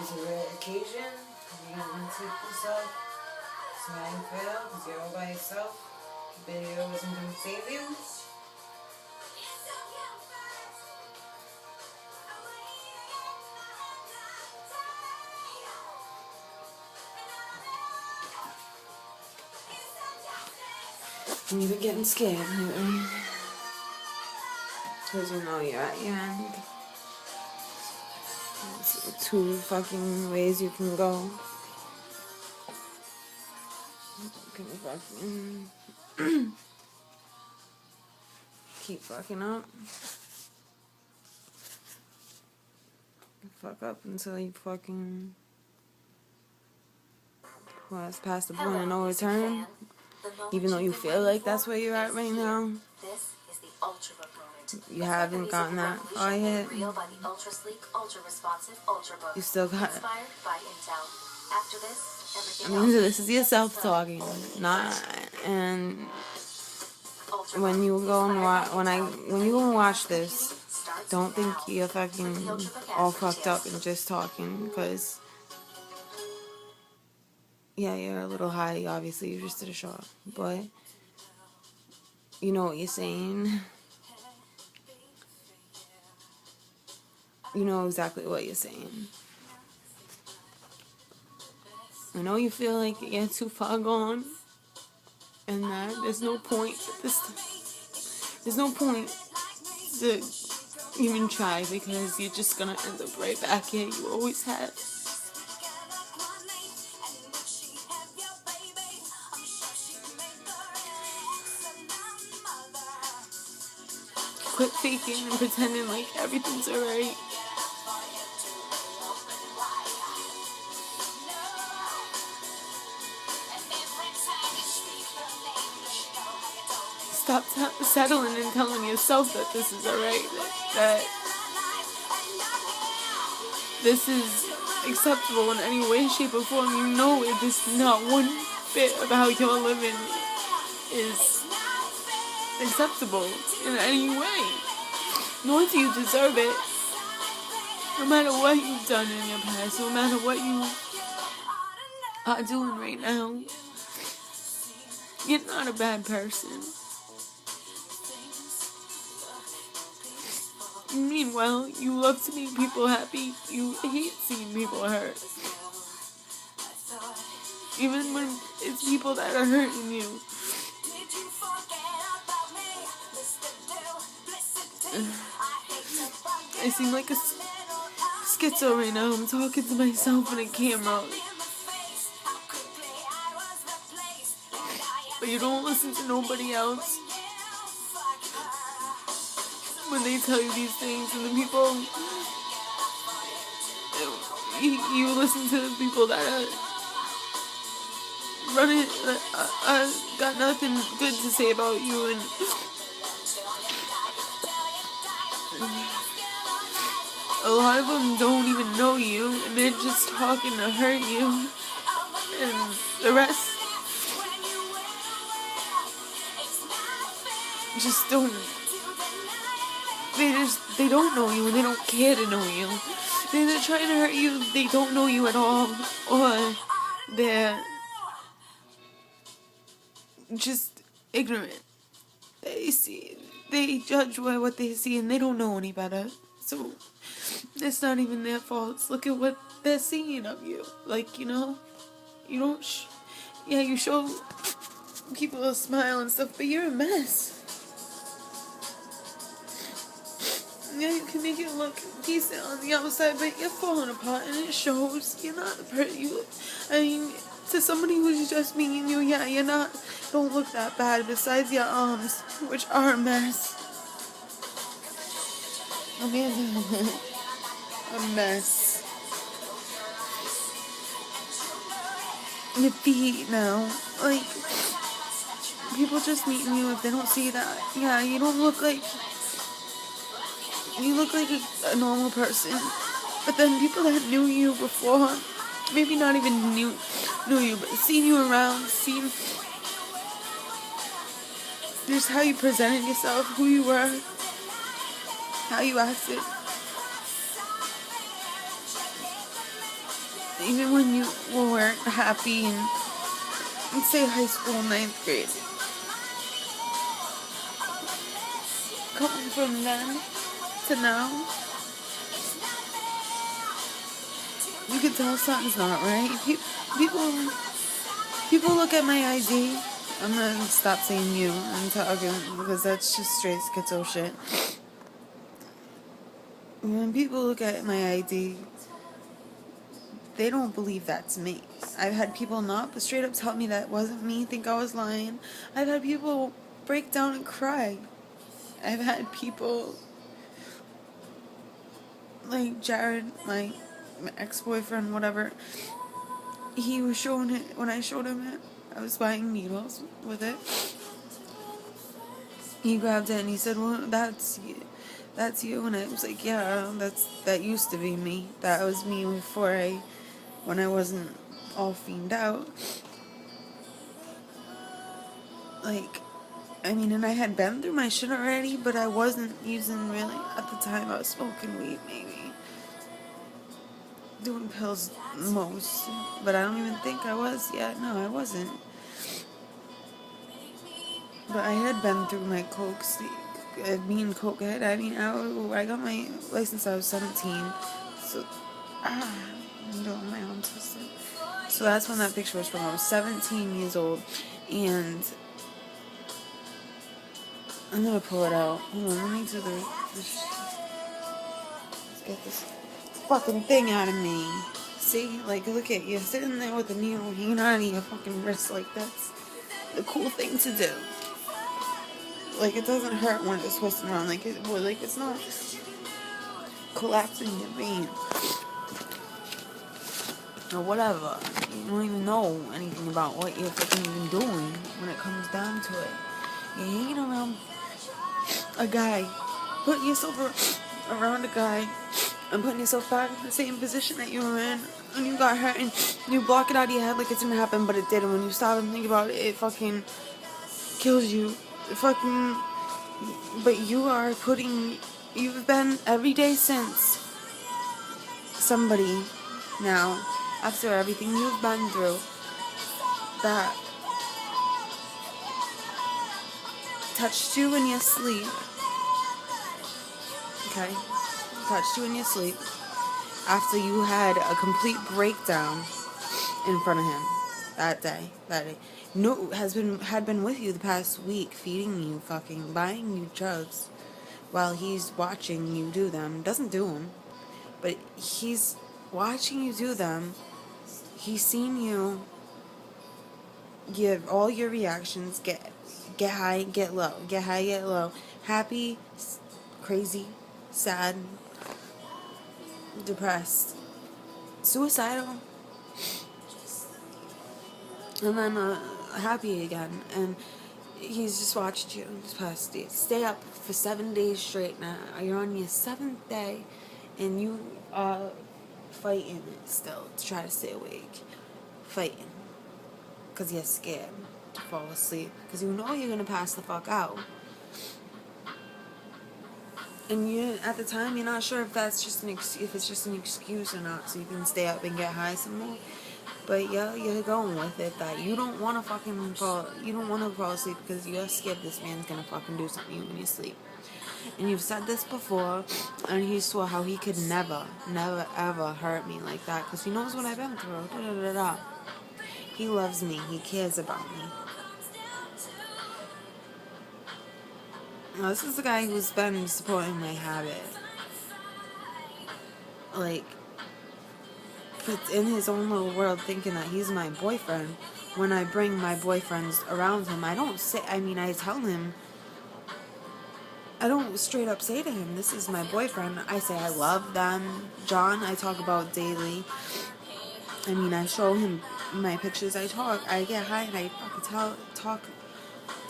it's a rare occasion, because you didn't take yourself. So now you feel, because you're all by yourself. The video isn't going to save you. And you've been getting scared lately. Because you know you're at your end. There's 2 fucking ways you can go. You can fucking keep fucking up. Fuck up until you fucking past the point of no return. Even though you feel like that's where you're at right now. You haven't gotten that far yet. You still got it. I mean, this is yourself talking, not. And when you go and when you go and watch this, don't think you're fucking all fucked up and just talking, because yeah, you're a little high. Obviously, you just did a show, but you know what you're saying. You know exactly what you're saying. I know you feel like you're too far gone, and that there's no point. There's no point to even try, because you're just gonna end up right back here. You always have. Quit faking and pretending like everything's alright. Stop settling and telling yourself that this is alright, that this is acceptable in any way, shape, or form. You know it is not one bit of how you're living is acceptable in any way. Nor do you deserve it. No matter what you've done in your past, no matter what you are doing right now, you're not a bad person. Meanwhile, you love to make people happy. You hate seeing people hurt. Even when it's people that are hurting you. I seem like a schizo right now. I'm talking to myself in a camera. But you don't listen to nobody else when they tell you these things, and the people you listen to the people that are running got nothing good to say about you, and a lot of them don't even know you, and they're just talking to hurt you, and the rest just don't. They don't know you, and they don't care to know you. They're trying to hurt you. They don't know you at all, or they're just ignorant. They judge by what they see, and they don't know any better. So it's not even their fault. Look at what they're seeing of you. Like, you know, you don't. You show people a smile and stuff, but you're a mess. Yeah, you can make it look decent on the outside, but you're falling apart, and it shows. You're not the person I mean, to somebody who's just meeting you, yeah, you're not. Don't look that bad. Besides your arms, which are a mess. Amanda, a mess. Your feet now, like people just meeting you, if they don't see that, yeah, you don't look like. You look like a normal person, but then people that knew you before, maybe not even knew you, but seen you around, seen just how you presented yourself, who you were, how you acted. even when you weren't happy in, let's say, high school, ninth grade. Coming from then to now, you can tell something's not right. People look at my ID. I'm gonna stop saying you. I'm talking because that's just straight schizo shit. When people look at my ID, they don't believe that's me. I've had people not straight up tell me that wasn't me, think I was lying. I've had people break down and cry. I've had people like Jared, my ex-boyfriend, whatever. He was showing it when I showed him it. I was buying needles with it. He grabbed it and he said, "Well, that's you." And I was like, "Yeah, that used to be me. That was me when I wasn't all fiended out." Like, I mean, and I had been through my shit already, but I wasn't using really at the time. I was smoking weed, maybe doing pills most, but I don't even think I was yet. No, I wasn't. But I had been through my coke, being cokehead. I mean, I got my license when I was 17, so I'm doing my own twisted. So that's when that picture was from. I was 17 years old, and I'm gonna pull it out. Hold on, let me do let's get this fucking thing out of me. See, like, look at you sitting there with a needle hanging out of your fucking wrist. Like, that's the cool thing to do. Like, it doesn't hurt when it's twisting around. Like, it's not collapsing your vein or whatever. You don't even know anything about what you're fucking even doing when it comes down to it. You're hanging around a guy, putting yourself around a guy, and putting yourself back in the same position that you were in when you got hurt, and you block it out of your head like it didn't happen, but it did. And when you stop and think about it, it fucking kills you. It fucking. But you've been every day since somebody now, after everything you've been through, that touched you in your sleep. Okay? Touched you in your sleep after you had a complete breakdown in front of him that day. No, had been with you the past week, feeding you, fucking buying you drugs while he's watching you do them. Doesn't do them, but he's watching you do them. He's seen you give all your reactions, get high, get low, get high, get low, happy, crazy, sad, depressed, suicidal, and then happy again. And he's just watched you this past day. Stay up for 7 days straight now. You're on your 7th day, and you are fighting it still to try to stay awake. Fighting. Because you're scared to fall asleep. Because you know you're going to pass the fuck out. And you, at the time, you're not sure if that's just if it's just an excuse or not, so you can stay up and get high some more. But yeah, you're going with it that you don't want to fall asleep because you're scared this man's gonna fucking do something to you when you sleep. And you've said this before, and he swore how he could never, ever hurt me like that because he knows what I've been through. Da, da, da, da. He loves me. He cares about me. Now, this is the guy who's been supporting my habit. Like, it's in his own little world thinking that he's my boyfriend. When I bring my boyfriends around him, I tell him, I don't straight up say to him, this is my boyfriend. I say I love them. John, I talk about daily. I show him my pictures. I get high and I fucking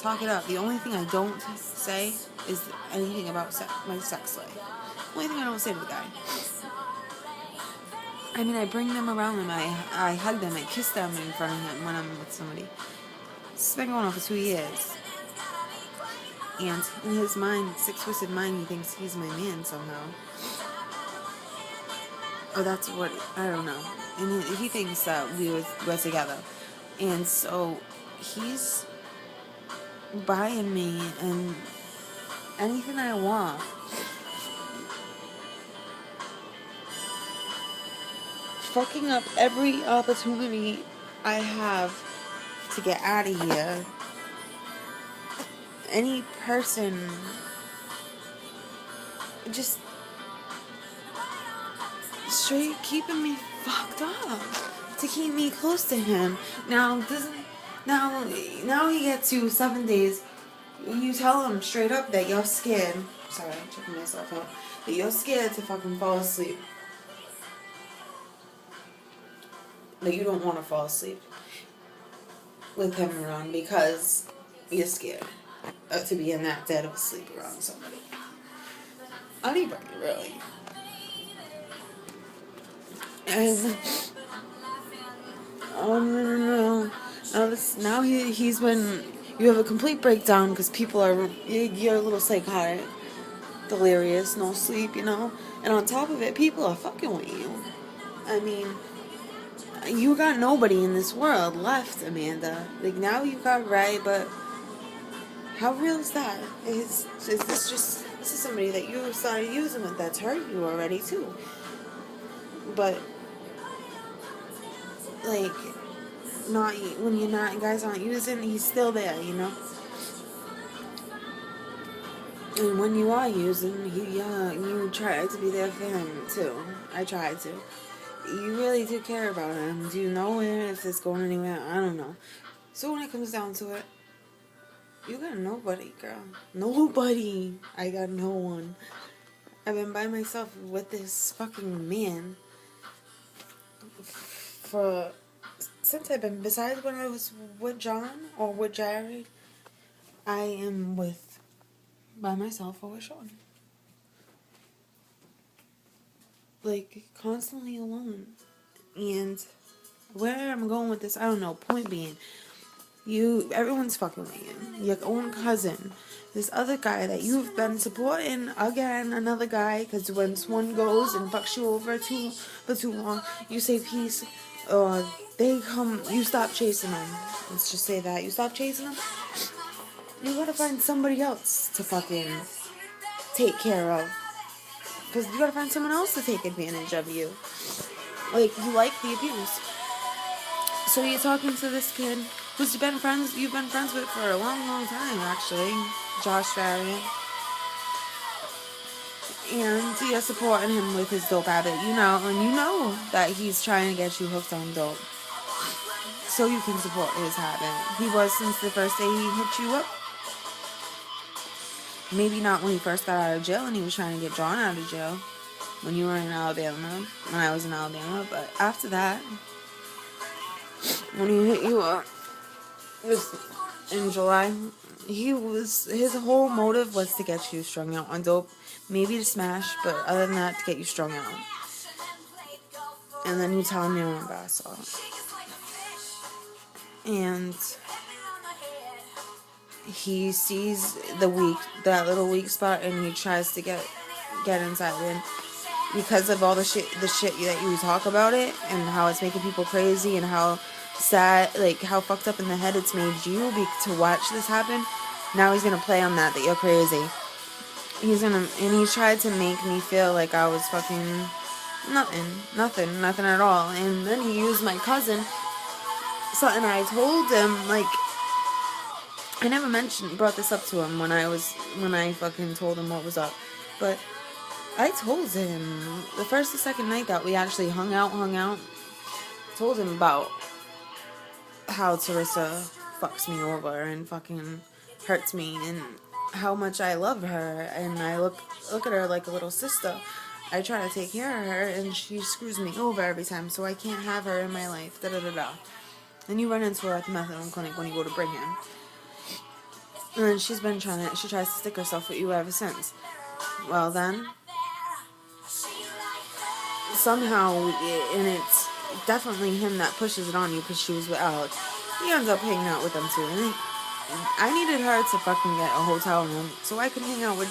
talk it up. The only thing I don't say is anything about my sex life. The only thing I don't say to the guy. I bring them around him. I hug them. I kiss them in front of him when I'm with somebody. This has been going on for 2 years. And in his mind, sick, twisted mind, he thinks he's my man somehow. or that's what, I don't know. And he thinks that we're together. And so he's buying me and anything I want. Fucking up every opportunity I have to get out of here. Any person just straight keeping me fucked up to keep me close to him. Now he gets you 7 days. You tell him straight up that you're scared. Sorry, I'm checking myself out. That you're scared to fucking fall asleep. That you don't want to fall asleep with him around because you're scared to be in that dead of sleep around somebody. Anybody, really. And no. Now he's been. You have a complete breakdown because people are. You're a little psychotic, delirious, no sleep, And on top of it, people are fucking with you. I mean, you got nobody in this world left, Amanda. Like, now you got Ray, but how real is that? Is this just. This is somebody that you started using with that's hurt you already, too. But, like, not when you're not, guys aren't using, he's still there, And when you are using, you try to be there for him, too. I tried to. You really do care about him. Do you know if it's going anywhere? I don't know. So when it comes down to it, you got nobody, girl. Nobody. I got no one. I've been by myself with this fucking man since I've been, besides when I was with John or with Jared, I am by myself or with Sean. Like, constantly alone. And where I'm going with this, I don't know. Point being, everyone's fucking with you. Your own cousin. This other guy that you've been supporting, again, another guy, because once one goes and fucks you over for too long, you say peace, or they come, you stop chasing them. Let's just say that. You stop chasing them, you gotta find somebody else to fucking take care of. Because you gotta find someone else to take advantage of you. Like, you like the abuse. So you're talking to this kid who's you've been friends with for a long, long time, actually. Josh Varian. And you're supporting him with his dope habit, and you know that he's trying to get you hooked on dope. So you can support his habit. He was since the first day he hooked you up. Maybe not when he first got out of jail and he was trying to get John out of jail. When you were in Alabama. When I was in Alabama. But after that, when he hit you up, in July, his whole motive was to get you strung out on dope. Maybe to smash, but other than that, to get you strung out. And then you tell him you're an ambassador. And he sees that little weak spot, and he tries to get inside in. Because of all the shit that you talk about it, and how it's making people crazy, and how sad, like, how fucked up in the head it's made you to watch this happen. Now he's gonna play on that you're crazy. And he tried to make me feel like I was fucking nothing at all. And then he used my cousin, something I told him, like, I never brought this up to him when I fucking told him what was up, but I told him the first and second night that we actually hung out, told him about how Teresa fucks me over and fucking hurts me, and how much I love her, and I look at her like a little sister. I try to take care of her, and she screws me over every time, so I can't have her in my life, da-da-da-da. And you run into her at the methadone clinic when you go to bring him. And then she tries to stick herself with you ever since. Well then, somehow, and it's definitely him that pushes it on you, because she was with Alex. He ends up hanging out with them too, and I needed her to fucking get a hotel room so I could hang out with